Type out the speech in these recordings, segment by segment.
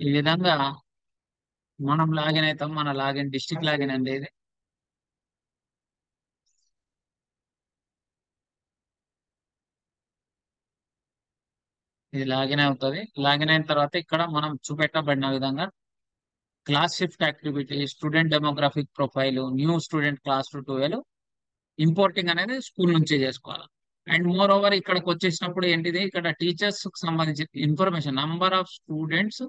ఈ విధంగా మనం లాగిన్ అవుతాం. మన లాగిన్ డిస్ట్రిక్ట్ లాగిన్ అండి ఇది. ఇది లాగిన్ అవుతుంది. లాగిన్ అయిన తర్వాత ఇక్కడ మనం చూపెట్టబడిన విధంగా class shift activity, student demographic profile, new student class to 12 importing అనేది స్కూల్ నుంచే చేసుకోవాలి. అండ్ మోర్ ఓవర్ ఇక్కడికి వచ్చేసినప్పుడు ఏంటిది, ఇక్కడ టీచర్స్ కి సంబంధించిన information, number of students,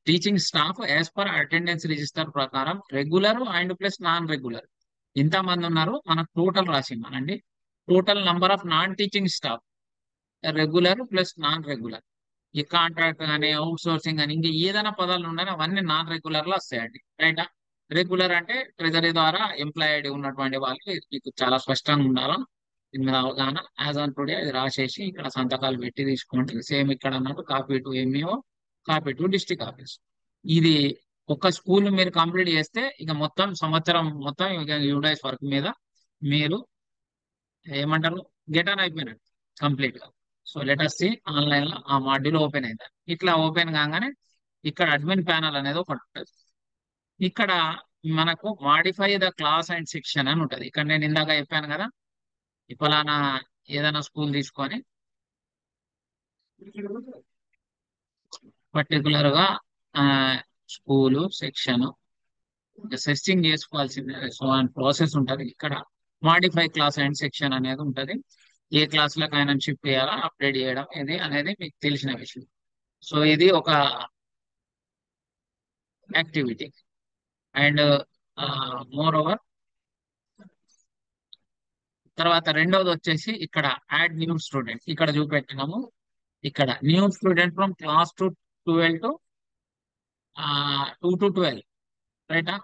teaching staff as per attendance register ప్రకారం regular and plus non regular ఇంతమంది ఉన్నారు మనకు టోటల్ రాసిమ్మనండి. Total number of non teaching staff, regular plus non regular. ఈ కాంట్రాక్ట్ కానీ అవుట్ సోర్సింగ్ అని ఇంకా ఏదైనా పదాలు ఉన్నాయి అవన్నీ నాన్ రెగ్యులర్ లో వస్తాయండి. రైటా? రెగ్యులర్ అంటే ట్రెజరీ ద్వారా ఎంప్లాయిడ్ ఉన్నటువంటి వాళ్ళు, ఇది మీకు చాలా స్పష్టంగా ఉండాలా దీని మీద అవగాహన. యాజ్ ఆన్ టుడే అది రాసేసి ఇక్కడ సంతకాలు పెట్టి తీసుకోండి. సేమ్ ఇక్కడ అన్నట్టు copy to MEO, copy to district office. ఇది ఒక స్కూల్ మీరు కంప్లీట్ చేస్తే ఇక మొత్తం సంవత్సరం మొత్తం ఇక యూడైస్ వర్క్ మీద మీరు ఏమంటారు, గెట్ ఆన్ అయిపోయినట్టు కంప్లీట్ గా. So let us see online లో ఆ మాడ్యూల్ ఓపెన్ అయింది. ఇట్లా ఓపెన్ కాగానే ఇక్కడ అడ్మిన్ ప్యానల్ అనేది ఒకటి ఉంటుంది. ఇక్కడ మనకు modify the class and section అని ఉంటది. ఇక్కడ నేను ఇందాక చెప్పాను కదా, ఈ ఫలానా ఏదైనా స్కూల్ తీసుకొని పర్టికులర్ గా ఆ, స్కూలు సెక్షన్ సెర్చింగ్ చేసుకోవాల్సింది. సో అండ్ ప్రాసెస్ ఉంటది. ఇక్కడ మాడిఫై క్లాస్ అండ్ సెక్షన్ అనేది ఉంటది. ఏ క్లాస్ లకు ఆయన షిఫ్ట్ చేయాలా, అప్డేట్ చేయడం ఇది అనేది మీకు తెలిసిన విషయం. సో ఇది ఒక యాక్టివిటీ. అండ్ మోర్ ఓవర్ తర్వాత రెండవది వచ్చేసి ఇక్కడ యాడ్ న్యూ స్టూడెంట్ ఇక్కడ చూపెట్టినాము. ఇక్కడ new student from class to 12 to 2 to 12. రైటా?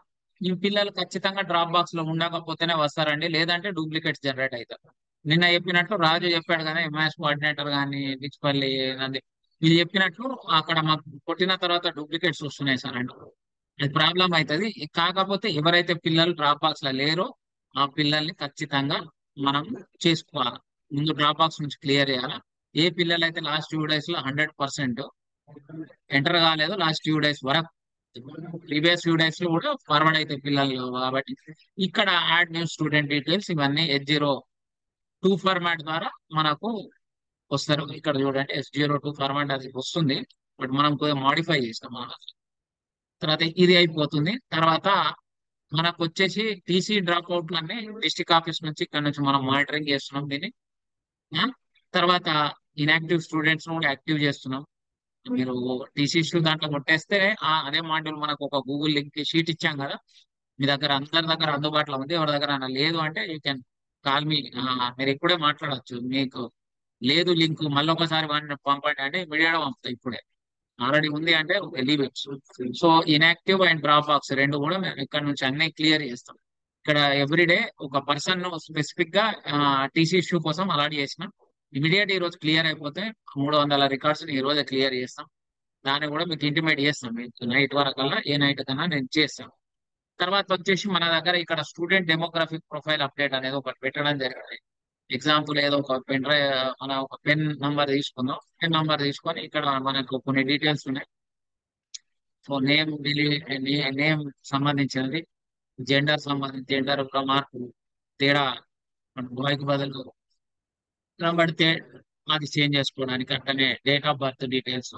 ఈ పిల్లలు ఖచ్చితంగా డ్రాప్ బాక్స్ లో ఉండకపోతేనే వస్తారండి, లేదంటే డూప్లికేట్స్ జనరేట్ అవుతారు. నిన్న చెప్పినట్లు రాజు చెప్పాడు కదా, ఎంఎస్ కోఆర్డినేటర్ కానీ డిచ్పల్లి నంది వీళ్ళు చెప్పినట్లు అక్కడ మాకు కొట్టిన తర్వాత డూప్లికేట్స్ వస్తున్నాయి సార్ అంటే అది ప్రాబ్లం అవుతుంది. కాకపోతే ఎవరైతే పిల్లలు డ్రాప్ బాక్స్ లో లేరో ఆ పిల్లల్ని ఖచ్చితంగా మనం చేసుకోవాలి. ముందు డ్రాప్ బాక్స్ నుంచి క్లియర్ చేయాలి. ఏ పిల్లలు అయితే లాస్ట్ 2 days లో 100% ఎంటర్ కాలేదు, లాస్ట్ 2 days వరకు ప్రీవియస్ 2 days లో కూడా ఫార్వర్డ్ అయితే పిల్లలు కాబట్టి ఇక్కడ యాడ్ న్యూ స్టూడెంట్ డీటెయిల్స్ ఇవన్నీ S02 ఫార్మాట్ ద్వారా మనకు వస్తారు. ఇక్కడ చూడండి S02 ఫార్మాట్ అది వస్తుంది. బట్ మనం కొద్దిగా మాడిఫై చేస్తాం. తర్వాత ఇది అయిపోతుంది. తర్వాత మనకు వచ్చేసి టీసీ డ్రాప్ అవుట్లన్నీ డిస్ట్రిక్ట్ ఆఫీస్ నుంచి ఇక్కడ నుంచి మనం మానిటరింగ్ చేస్తున్నాం దీన్ని. ఆ? తర్వాత ఇన్యాక్టివ్ స్టూడెంట్స్ కూడా యాక్టివ్ చేస్తున్నాం. మీరు టీసీ ఇష్యూ దాంట్లో కొట్టేస్తే అదే మాడ్యూల్ మనకు ఒక గూగుల్ లింక్ షీట్ ఇచ్చాం కదా, మీ దగ్గర అందరి దగ్గర అందుబాటులో ఉంది. ఎవరి దగ్గర లేదు అంటే యూ కెన్ కాల్ మీ. మీరు ఇప్పుడే మాట్లాడవచ్చు. మీకు లేదు లింక్ మళ్ళీ ఒకసారి వాడిని పంపండి అంటే ఇమీడియట్ గా పంపుతాయి. ఇప్పుడే ఆల్రెడీ ఉంది అంటే leave it. So inactive and drop box రెండు కూడా మేము ఇక్కడ నుంచి అన్ని క్లియర్ చేస్తాం. ఇక్కడ ఎవ్రీడే ఒక పర్సన్ స్పెసిఫిక్ గా టీసీ ఇష్యూ కోసం అలాట్ చేసినాం. ఇమీడియట్ ఈ రోజు క్లియర్ అయిపోతే 300 రికార్డ్స్ ఈ రోజే క్లియర్ చేస్తాం. దాన్ని కూడా మీకు ఇంటిమేట్ చేస్తాం. మీకు నైట్ వరకల్లా ఏ నైట్ కన్నా నేను చేస్తాను. తర్వాత వచ్చేసి మన దగ్గర ఇక్కడ స్టూడెంట్ డెమోగ్రాఫిక్ ప్రొఫైల్ అప్డేట్ అనేది ఒకటి పెట్టడం జరిగింది. ఎగ్జాంపుల్ ఏదో ఒక పెన్ డ్రైవ్, మన ఒక పెన్ నంబర్ తీసుకుందాం. పెన్ నంబర్ తీసుకొని ఇక్కడ మనకు కొన్ని డీటెయిల్స్ ఉన్నాయి. సో నేమ్, నేమ్ సంబంధించినది, జెండర్ సంబంధించి జెండర్ మార్పు తేడా, బాయ్కి బదులు పడితే అది చేంజ్ చేసుకోవడానికి, అట్లనే డేట్ ఆఫ్ బర్త్ డీటెయిల్స్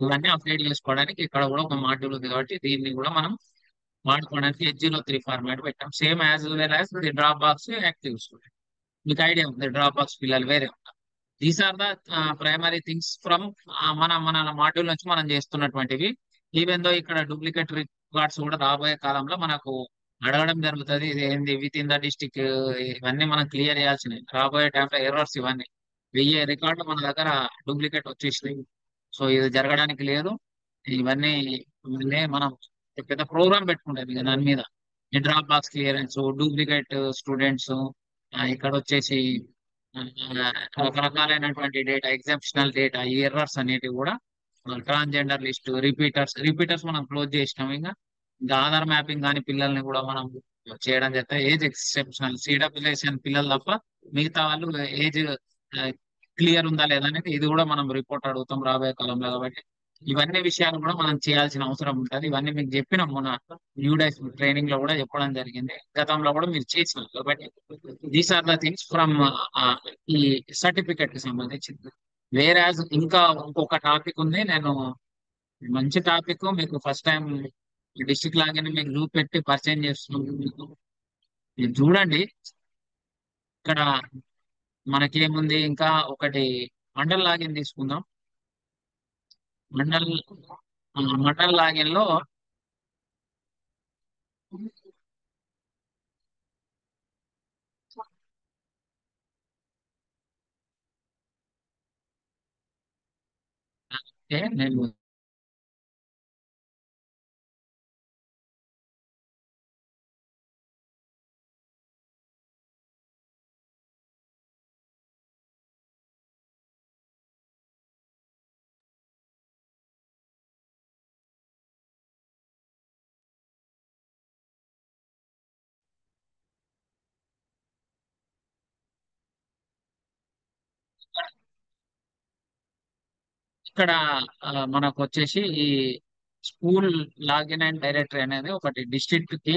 ఇవన్నీ అప్డేట్ చేసుకోవడానికి ఇక్కడ కూడా ఒక మాడ్యూల్ ఉంది. కాబట్టి దీన్ని కూడా మనం వాడుకోవడానికి S03 ఫార్మాట్ పెట్టాం. Same as well as the drop box active student. మీకు ఐడియా ఉంది డ్రాప్ బాక్స్ పిల్లలు వేరే ఉంటారు. These are the primary things from మన మన మాడ్యూల్ నుంచి మనం చేస్తున్నటువంటివి. ఈవెన్ దో ఇక్కడ డూప్లికేట్ రికార్డ్స్ కూడా రాబోయే కాలంలో మనకు అడగడం జరుగుతుంది. ఇది ఏంది విత్ ఇన్ ద డిస్టిక్, ఇవన్నీ మనం క్లియర్ చేయాల్సినవి. రాబోయే టైంలో ఎర్రర్స్ ఇవన్నీ 1000 రికార్డులు మన దగ్గర డూప్లికేట్ వచ్చేసినాయి. సో ఇది జరగడానికి లేదు. ఇవన్నీ మనం పెద్ద ప్రోగ్రామ్ పెట్టుకుంటాం ఇక దాని మీద. ఈ drop box clearance, duplicate students, ఇక్కడ వచ్చేసి ఆ, రకరకాలైనటువంటి డేటా, ఎగ్జాప్షనల్ డేటా, ఈ ఎర్రర్స్ అనేటివి కూడా ట్రాన్స్జెండర్ లిస్ట్, రిపీటర్స్ మనం క్లోజ్ చేసినాం. ఇంకా ఆధార్ మ్యాపింగ్ కానీ పిల్లల్ని కూడా మనం చేయడం చేస్తే ఏజ్ ఎక్సెప్షనల్ సిడబ్ల్యూఎస్ఎన్ పిల్లలు తప్ప మిగతా వాళ్ళు ఏజ్ క్లియర్ ఉందా లేదా అనేది ఇది కూడా మనం రిపోర్ట్ అడుగుతాం రాబోయే కాలంలో. కాబట్టి ఇవన్నీ విషయాలు కూడా మనం చేయాల్సిన అవసరం ఉంటుంది. ఇవన్నీ మీకు చెప్పినాం మన న్యూ డేస్ ట్రైనింగ్ లో కూడా చెప్పడం జరిగింది. గతంలో కూడా మీరు చేసినారు కాబట్టి these are the things from ఈ సర్టిఫికెట్ కి సంబంధించింది. వేరే ఇంకా ఇంకొక టాపిక్ ఉంది. నేను మంచి టాపిక్ మీకు ఫస్ట్ టైం డిస్ట్రిక్ట్ లాగానే మీకు చూపెట్టి పరిచయం చేస్తున్నాం మీకు. మీరు చూడండి ఇక్కడ మనకేముంది ఇంకా ఒకటి మండల్ లాగిన్ తీసుకుందాం. మండల్ మండల్ లాగిన్ లో నేను ఇక్కడ మనకు వచ్చేసి ఈ స్కూల్ లాగిన్ అండ్ డైరెక్టరీ అనేది ఒకటి డిస్ట్రిక్ట్ కి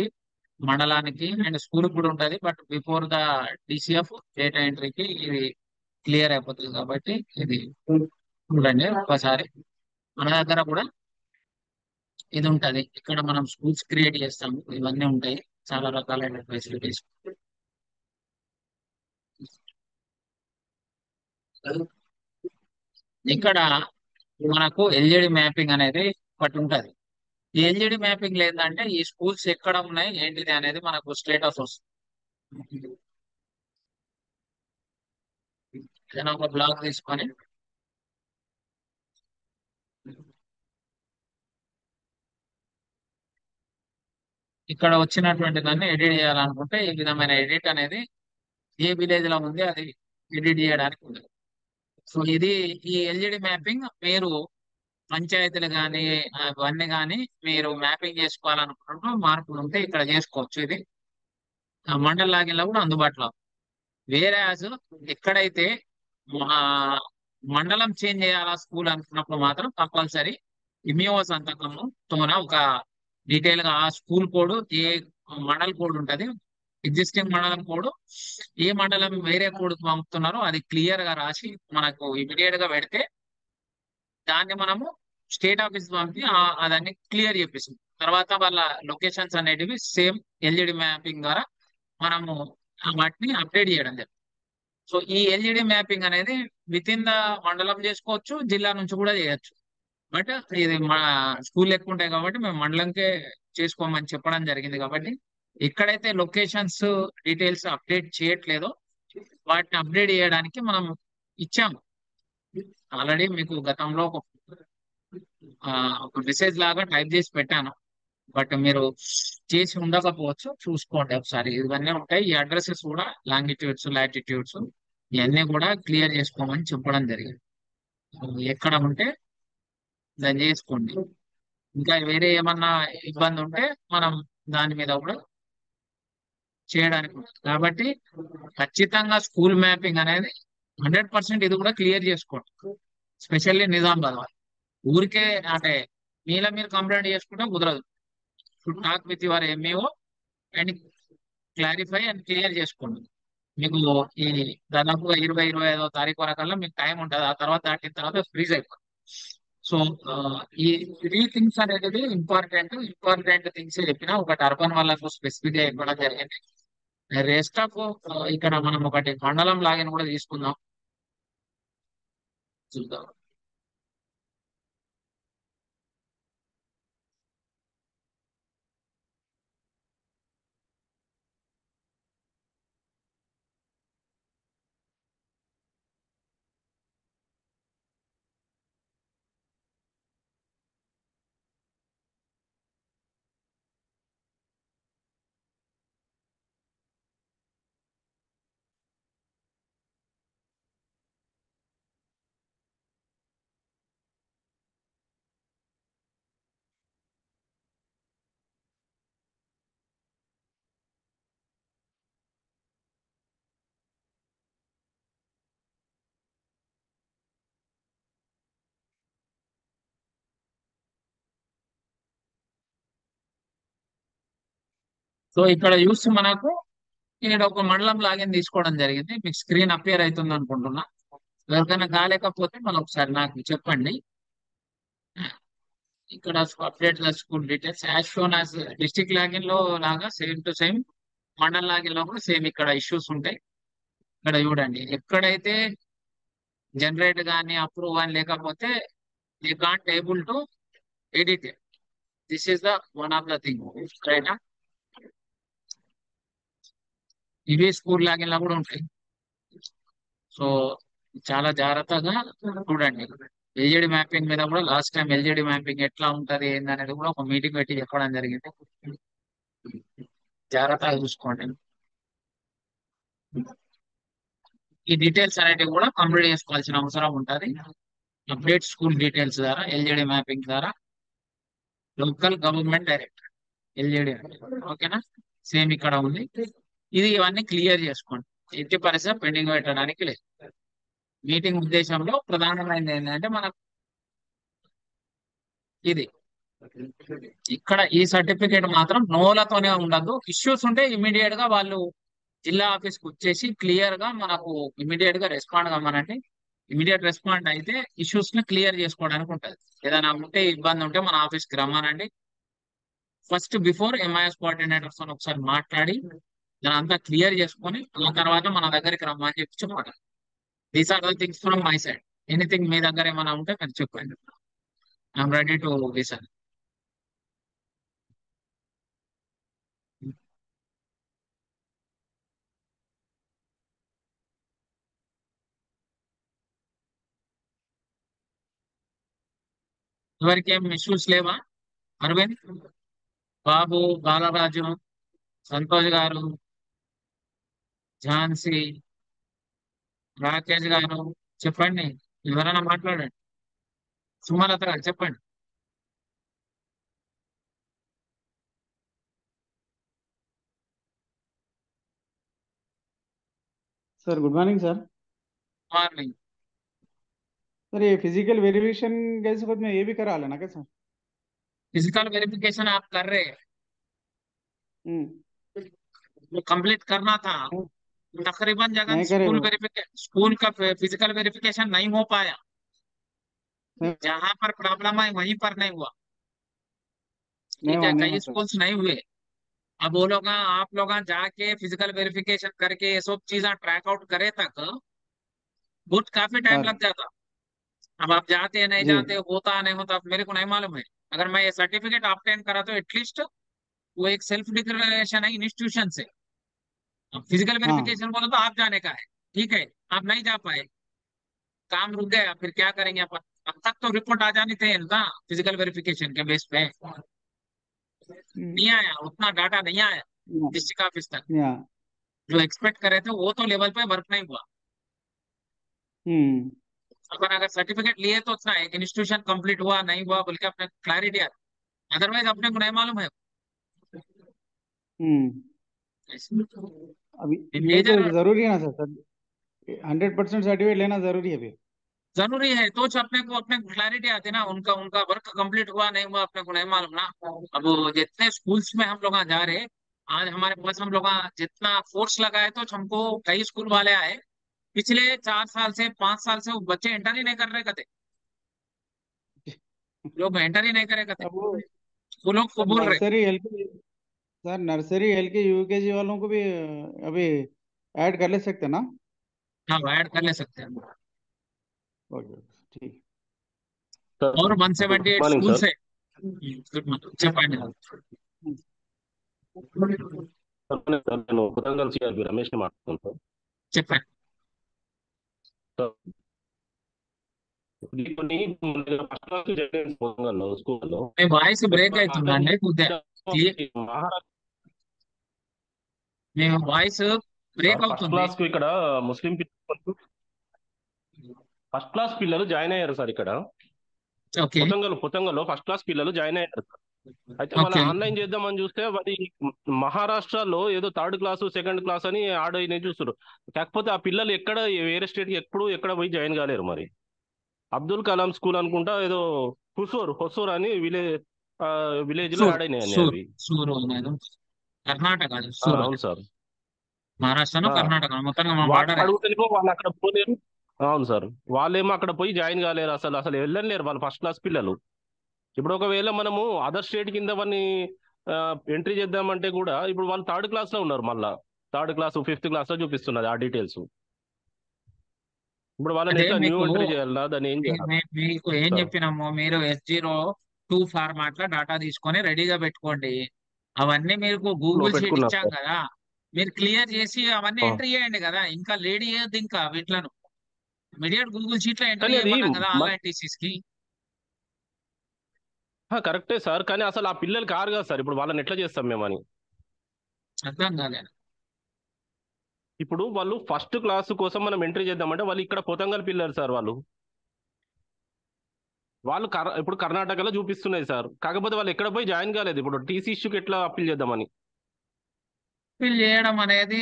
మండలానికి అండ్ స్కూల్ కూడా ఉంటది. But before the DCF data ఎంట్రీకి ఇది క్లియర్ అయిపోతుంది కాబట్టి ఇది చూడండి ఒకసారి. మన దగ్గర కూడా ఇది ఉంటది. ఇక్కడ మనం స్కూల్స్ క్రియేట్ చేస్తాము. ఇవన్నీ ఉంటాయి. చాలా రకాలైన ఫెసిలిటీస్. ఇక్కడ మనకు ఎల్జిడి మ్యాపింగ్ అనేది ఒకటి ఉంటది. ఈ ఎల్జిడి మ్యాపింగ్ ఏంటంటే ఈ స్కూల్స్ ఎక్కడ ఉన్నాయి ఏంటిది అనేది మనకు స్టేటస్ వస్తుంది. ఏదైనా ఒక బ్లాగ్ తీసుకొని ఇక్కడ వచ్చినటువంటి దాన్ని ఎడిట్ చేయాలనుకుంటే ఈ విధమైన ఎడిట్ అనేది ఏ విలేజ్ లో ఉంది అది ఎడిట్ చేయడానికి ఉంది. సో ఇది ఈ ఎల్జిడి మ్యాపింగ్ మీరు పంచాయతీలు కానీ అవన్నీ కానీ మీరు మ్యాపింగ్ చేసుకోవాలనుకున్నప్పుడు మార్పులు ఉంటే ఇక్కడ చేసుకోవచ్చు. ఇది మండల్ లాగిన్ లో కూడా అందుబాటులో ఉంది. వేరే ఎక్కడైతే ఆ, మండలం చేంజ్ చేయాలా స్కూల్ అనుకున్నప్పుడు మాత్రం కంపల్సరీ ఇమియో సంతకము తోన ఒక డీటెయిల్ గా ఆ స్కూల్ కోడ్ ఏ మండల్ కోడ్ ఉంటది. ఎగ్జిస్టింగ్ మండలం కోడ్ ఏ మండలం వేరే కోడ్ పంపుతున్నారో అది క్లియర్ గా రాసి మనకు ఇమీడియట్ గా పెడితే దాన్ని మనము స్టేట్ ఆఫీస్ పంపి అదాన్ని క్లియర్ చేపిస్తుంది. తర్వాత వాళ్ళ లొకేషన్స్ అనేటివి సేమ్ ఎల్ఈడి మ్యాపింగ్ ద్వారా మనము వాటిని అప్డేట్ చేయడం జరుగుతుంది. సో ఈ ఎల్ఈడి మ్యాపింగ్ అనేది విత్ ఇన్ ద మండలం చేసుకోవచ్చు, జిల్లా నుంచి కూడా చేయొచ్చు. బట్ ఇది మా స్కూల్ ఎక్కువ ఉంటాయి కాబట్టి మేము మండలంకే చేసుకోమని చెప్పడం జరిగింది. కాబట్టి ఎక్కడైతే లొకేషన్స్ డీటెయిల్స్ అప్డేట్ చేయట్లేదో వాటిని అప్డేట్ చేయడానికి మనం ఇచ్చాము. ఆల్రెడీ మీకు గతంలో ఆ, ఒక మెసేజ్ లాగా టైప్ చేసి పెట్టాను. బట్ మీరు చేసి ఉండకపోవచ్చు, చూసుకోండి ఒకసారి. ఇవన్నీ ఉంటాయి. ఈ అడ్రసెస్ కూడా లాంగిట్యూడ్స్ లాటిట్యూడ్స్ ఇవన్నీ కూడా క్లియర్ చేసుకోమని చెప్పడం జరిగింది. ఎక్కడ ఉంటే దాన్ని చేసుకోండి. ఇంకా వేరే ఏమన్నా ఇబ్బంది ఉంటే మనం దాని మీద కూడా చేయడానికి ఉంటుంది. కాబట్టి ఖచ్చితంగా స్కూల్ మ్యాపింగ్ అనేది 100% ఇది కూడా క్లియర్ చేసుకోండి. స్పెషల్లీ నిజామాబాద్ వాళ్ళు ఊరికే అంటే మీల మీరు కంప్లైంట్ చేసుకుంటే కుదరదు. Should talk with your MEO and clarify and clear చేసుకోండి. మీకు ఈ దాదాపుగా 20-25వ తారీఖు వరకల్లా మీకు టైం ఉంటుంది. ఆ తర్వాత దాటిన తర్వాత ఫ్రీజ్ అయిపోతుంది. సో ఈ త్రీ థింగ్స్ అనేది ఇంపార్టెంట్ థింగ్స్ చెప్పిన ఒకటి అర్బన్ వాళ్ళకు స్పెసిఫిక్ గా ఇవ్వడం జరిగింది. రెస్ట్ ఆఫ్ ఇక్కడ మనం ఒకటి మండలం లాగిన్ కూడా తీసుకుందాం. చూద్దాం. సో ఇక్కడ చూస్తే మనకు ఇక్కడ ఒక మండలం లాగిన్ తీసుకోవడం జరిగింది. మీకు స్క్రీన్ అపియర్ అవుతుంది అనుకుంటున్నా. ఎవరికైనా కాలేకపోతే మళ్ళీ ఒకసారి నాకు చెప్పండి. ఇక్కడ update the school details as shown as district login లో లాగా same to same mandal login లో కూడా సేమ్ ఇక్కడ ఇష్యూస్ ఉంటాయి. ఇక్కడ చూడండి, ఎక్కడైతే జనరేట్ కానీ అప్రూవ్ కానీ లేకపోతే you can't able to edit. This is the one of the thing, right? ఇవి స్కూల్ లాగిన్ లో కూడా ఉంటాయి. సో చాలా జాగ్రత్తగా చూడండి. ఎల్జిడి మ్యాపింగ్ మీద కూడా లాస్ట్ టైం ఎల్జిడి మ్యాపింగ్ ఎట్లా ఉంటది ఏందనేది కూడా ఒక మీటింగ్ పెట్టి చెప్పడం జరిగింది. జాగ్రత్తగా చూసుకోండి. ఈ డీటెయిల్స్ అనేటివి కూడా కంప్లీట్ చేసుకోవాల్సిన అవసరం ఉంటుంది. అప్డేట్ స్కూల్ డీటెయిల్స్ ద్వారా ఎల్జిడి మ్యాపింగ్ ద్వారా లోకల్ గవర్నమెంట్ డైరెక్టర్ ఎల్జిడి, ఓకేనా? సేమ్ ఇక్కడ ఉంది. ఇవన్నీ క్లియర్ చేసుకోండి. ఎట్టి పరిస్థితి పెండింగ్ పెట్టడానికి లేదు. మీటింగ్ ఉద్దేశంలో ప్రధానమైనది ఏంటంటే మనకు ఇది ఇక్కడ ఈ సర్టిఫికేట్ మాత్రం నోలతోనే ఉండదు. ఇష్యూస్ ఉంటే ఇమీడియట్ గా వాళ్ళు జిల్లా ఆఫీస్ కు వచ్చేసి క్లియర్ గా మనకు ఇమీడియట్ గా రెస్పాండ్ కమ్మనండి. ఇమీడియట్ రెస్పాండ్ అయితే ఇష్యూస్ ని క్లియర్ చేసుకోవడానికి ఉంటుంది. ఏదైనా ఉంటే ఇబ్బంది ఉంటే మన ఆఫీస్ కి రమ్మనండి. ఫస్ట్ బిఫోర్ ఎంఐఎస్ కోఆర్డినేటర్స్ తో ఒకసారి మాట్లాడి దాని అంతా క్లియర్ చేసుకొని ఆ తర్వాత మన దగ్గరికి రమ్మని చెప్పి చెప్పండి. These are the things from my side. Anything మీ దగ్గర ఏమైనా ఉంటే మీరు చెప్పండి. I'm ready to listen. ఎవరికి ఏం ఇష్యూస్ లేవా? అరవింద్, బాబు, బాలరాజు, సంతోష్ గారు, ఝాన్సీ, రాకేష్ గారు చెప్పండి. ఎవరైనా మాట్లాడండి. సుమలత గారు చెప్పండి. Sir good morning sir. Morning. Sir ये फिजिकल वेरिफिकेशन कैसे खुद में ये भी करा लेना क्या सर? फिजिकल वेरिफिकेशन आप कर रहे हैं, हम्म। वो कंप्लीट करना था। नहीं तकरीबन जगह नहीं करे वो। स्कूल का फिजिकल वेरिफिकेशन नहीं हो पाया। नहीं जहां पर प्रॉब्लम है वहीं पर नहीं हुआ। नहीं ठीक है, हुआ नहीं हुआ कई सर। स्कूल्स नहीं हुए। अब वो लोग आप लोग जाके फिजिकल वेरिफिकेशन करके ये सब चीजें ट्रैक आउट करे तक बहुत काफी टाइम सर लग जाता। अब आप जाते हैं नहीं जी जाते, होता नहीं होता, अब मेरे को नहीं मालूम है। अगर मैं ये सर्टिफिकेट ऑब्टेन करा तो एटलीस्ट वो एक सेल्फ डिक्लेरेशन है इंस्टीट्यूशन से। अब फिजिकल हाँ वेरिफिकेशन बोला तो आप जाने का है, ठीक है। आप नहीं जा पाए, काम रुक गया, फिर क्या करेंगे अपन? अब तक तो रिपोर्ट आ जानी थी ना फिजिकल वेरिफिकेशन के बेस पे। हम्म, नहीं आया, उतना डाटा नहीं आया नहीं डिस्ट्रिक्ट ऑफिस तक। नहीं, हाँ। जो एक्सपेक्ट करे थे वो तो लेवल पे वर्क नहीं हुआ। हम्म अपन अगर सर्टिफिकेट लिए तो अच्छा है, इंस्टीट्यूशन कंप्लीट हुआ नहीं हुआ बोल के अपने क्लैरिटी आती। अदरवाइज अपने को नहीं मालूम है। हम्म। अभी ये तो मेजर जरूरी है ना सर? सर 100% सर्टिफिकेट लेना जरूरी है अभी? जरूरी है तो अपने को क्लैरिटी आती ना। उनका उनका वर्क कंप्लीट हुआ नहीं हुआ अपने को नहीं मालूम ना। अब वो जितने स्कूल्स में हम लोग जा रहे, आज हमारे पास हम लोग जितना फोर्स लगाए तो हमको कई स्कूल वाले आए। पिछले 4 साल से 5 साल से वो बच्चे एंटर ही नहीं कर रहे कते, लोग एंटर ही नहीं करे कते। अब वो वो लोग को सर बोल रहे। Nursery LK sir nursery LK UKG वालों को भी अभी ऐड कर ले सकते हैं ना? हाँ, ऐड कर ले सकते हैं। ओके ठीक। సార్ और గుడ్ 178 మార్నింగ్ स्कूल సార్. से गुड मॉर्निंग చెప్పండి. సార్ నేను కొత్తగల్ సిఆర్పి రమేష్ని మాట్లాడుతున్నాను సార్. చెప్పండి. సార్ దీన్ని మన దగ్గర ఫస్ట్ క్లాస్ జాయిన్ కొత్తగల్లో స్కూల్లో మీ వాయిస్ బ్రేక్ అవుతుందండి కొద్దిగా. మహారాష్ట్ర మీ వాయిస్ బ్రేక్ ఫస్ట్ అవుతుంది. క్లాస్ కు ఇక్కడ ముస్లిం పిల్లలు ఫస్ట్ క్లాస్ పిల్లలు జాయిన్ అయ్యారు సార్. ఇక్కడ ఓకే పొతంగల్లో ఫస్ట్ క్లాస్ పిల్లలు జాయిన్ అయ్యారు సార్. అయితే మన ఓకే ఆన్లైన్ చేద్దామని చూస్తే మరి మహారాష్ట్రలో ఏదో థర్డ్ క్లాస్ సెకండ్ క్లాస్ అని ఆడైనా చూస్తారు. కాకపోతే ఆ పిల్లలు ఎక్కడ వేరే స్టేట్ ఎక్కడ పోయి జాయిన్ కాలేరు. మరి అబ్దుల్ కలాం స్కూల్ అనుకుంటా ఏదో హొసూర్ అని విలేజ్ లో సూర్ యాడ్ అయినాయి సూర్ అవి. సూర్ నేను కర్ణాటక అది సూరత్. అవును సార్. మహారాష్ట్రను ఆ, కర్ణాటక మొత్తంగా మా వాళ్ళు బార్డర్. అడుగుతానేమో వాళ్ళు అక్కడ పోలేరు. అవును సార్. వాళ్ళేమో అక్కడ పోయి జాయిన్ కాలేరు, అసలు అసలు వెళ్ళలేరు వాళ్ళు ఫస్ట్ క్లాస్ పిల్లలు. ఇప్పుడు ఒకవేళ మనము అదర్ స్టేట్ కింద వాళ్ళని ఎంట్రీ చేద్దామంటే కూడా ఇప్పుడు వాళ్ళు థర్డ్ క్లాస్ లో ఉన్నారు, మళ్ళా థర్డ్ క్లాస్ ఫిఫ్త్ క్లాస్ లో చూపిస్తున్నది ఆ డీటెయిల్స్. ఇప్పుడు వాళ్ళని అదే ఎట్లా న్యూ మీకు ఎంట్రీ చేయాలా, దాన్ని ఏం చేయాలి మీకు ఏం సార్? చెప్పినాము, మీరు S02 ఫార్మాట్ లో డాటా తీసుకొని రెడీగా పెట్టుకోండి. అవన్నీ మీకు గూగుల్ షీట్ పెట్టుకున్నాం ఇచ్చాం సార్. కదా, మీరు క్లియర్ చేసి అవన్నీ ఆ. ఎంట్రీ చేయండి కదా. ఇంకా లేడీ చేయొద్దు, ఇంకా వీటిలను ఇమీడియట్ గూగుల్ షీట్ లో ఎంట్రీ కానీ అది చేయమన్నాం కదా ఆన్లైన్ టీసీస్ కి. కరెక్టే సార్, కానీ అసలు ఆ పిల్లలు కారు కదా సార్, ఇప్పుడు వాళ్ళని ఎట్లా చేస్తాం మేమని. అర్థం కాలేదు. ఇప్పుడు వాళ్ళు ఫస్ట్ క్లాస్ కోసం మనం ఎంట్రీ చేద్దామంటే వాళ్ళు ఇక్కడ పోతంగల్ పిల్లలు సార్. వాళ్ళు వాళ్ళు ఇప్పుడు కర్ణాటకలో చూపిస్తున్నాయి సార్, కాకపోతే వాళ్ళు ఎక్కడ పోయి జాయిన్ కాలేదు. ఇప్పుడు టీసీ ఇష్యూకి ఎట్లా అప్పీల్ చేద్దామని. ఫిల్ చేయడం అనేది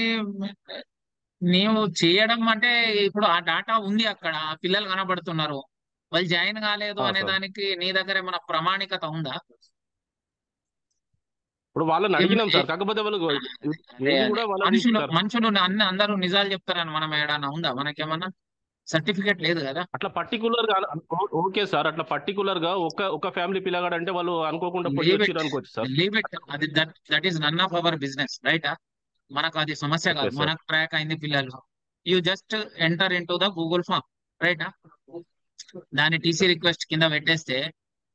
నీవు చేయడం అంటే, ఇప్పుడు ఆ డాటా ఉంది అక్కడ, ఆ పిల్లలు కనబడుతున్నారు, వాళ్ళు జాయిన్ కాలేదు అనే సార్, దానికి నీ దగ్గర ఏమైనా ప్రామాణికత ఉందా? ఇప్పుడు వాళ్ళని ఏం అడిగినాం ఏ- సార్, కాకపోతే వాళ్ళు అదే ఏది అదే కూడా వాళ్ళది మనుషులు సార్. మనుషులు అన్ని అందరూ నిజాలు చెప్తారని మనం ఏడన్నా ఉందా? మనకేమన్నా సర్టిఫికేట్ లేదు కదా. అట్లా పర్టికులర్ గా ఓకే సార్, అట్లా పర్టికులర్ గా ఒక ఫ్యామిలీ పిల్లగాడు అంటే వాళ్ళు అనుకోకుండా పోయి లీవ్ ఇట్, వచ్చిర్రు అనుకోవచ్చు సార్. Leave it. అది that is none of our business, రైటా? మనకు అది సమస్య ఓకే కాదు. సార్. మనకు ట్రాక్ అయింది పిల్లలు. You just enter in to the Google form, రైటా? దాని టీసీ రిక్వెస్ట్ కింద పెట్టేస్తే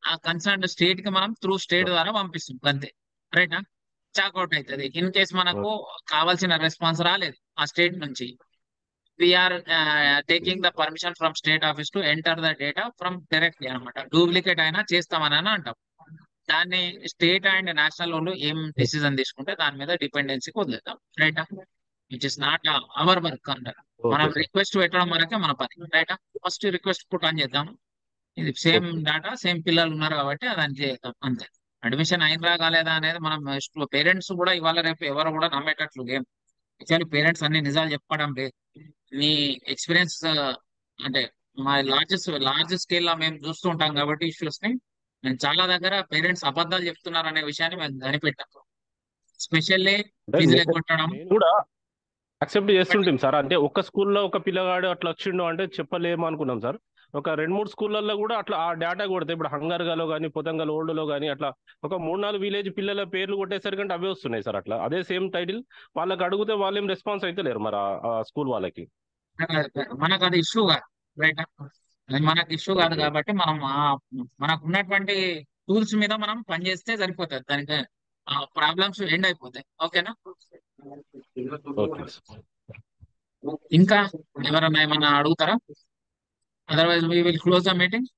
ఆ కన్సర్న్ స్టేట్ కి మనం త్రూ స్టేట్ ద్వారా పంపిస్తుంది అంతే, రైటా? చాక్అవుట్ అవుతుంది. ఇన్ కేస్ మనకు కావాల్సిన రెస్పాన్స్ రాలేదు ఆ స్టేట్ నుంచి, we are taking the permission from state office to enter the data from directly అనమాట. డూప్లికేట్ అయినా చేస్తామని అని అంటాం. దాన్ని స్టేట్ అండ్ నేషనల్ వాళ్ళు ఏం డిసిజన్ తీసుకుంటే దాని మీద డిపెండెన్సీకి వదిలేద్దాం, రైటా? Which is not our work అంటారు. మనం ఓకే సార్. రిక్వెస్ట్ పెట్టడం వరకే మన పని, రైటా? ఫస్ట్ రిక్వెస్ట్ పుట్ ఆన్ చేద్దాం. ఇది సేమ్ ఓకే. డాటా, సేమ్ పిల్లలు ఉన్నారు కాబట్టి అది చేద్దాం అంతే. అడ్మిషన్ అయినరా కాలేదా అనేది మనం పేరెంట్స్ కూడా ఇవాళ రేపు ఎవరు కూడా నమ్మేటట్లు లేం. యాక్చువల్లీ పేరెంట్స్ అన్ని నిజాలు చెప్పడం లేదు. నీ ఎక్స్పీరియన్స్ అంటే మా లార్జ్ స్కేల్ లో మేము చూస్తూ ఉంటాం కాబట్టి ఇష్యూస్ ని, నేను చాలా దగ్గర పేరెంట్స్ అబద్ధాలు చెప్తున్నారు అనే విషయాన్ని మేము కనిపెట్టాం. స్పెషల్లీ అంటే ఫీజులు నేను ఎగ్గొట్టడం. నేను కూడా అక్సెప్ట్ చేస్తుంటాం సార్. అంటే ఒక్క స్కూల్లో ఒక పిల్లగాడు అట్లా వచ్చిండు అంటే చెప్పలేము అనుకున్నాం సార్. ఒక 2-3 స్కూళ్ళల్లో కూడా అట్లా ఆ డేటా కొడితే, ఇప్పుడు హంగర్గాలో కానీ పోతంగల్ ఓల్డ్లో కానీ అట్లా ఒక 3-4 విలేజ్ పిల్లల పేర్లు కొట్టేసరికి అవే వస్తున్నాయి సార్. అట్లా అదే సేమ్ టైటిల్ వాళ్ళకి అడిగితే వాళ్ళు ఏం రెస్పాన్స్ అయితే లేరు మరి ఆ స్కూల్ వాళ్ళకి. మనకు అది ఇష్యూ కాదు, రైట్? అది మనకు ఇష్యూ కాదు ఓకే. కాబట్టి మనం మనకు ఉన్నటువంటి టూల్స్ మీద మనం పనిచేస్తే సరిపోతుంది. దానికి ఆ ప్రాబ్లమ్స్ ఎండ్ అయిపోతాయి. ఓకేనా? Okay sir. ఇంకా ఎవరన్నా ఏమన్నా అడుగుతారా? Otherwise we will close the meeting.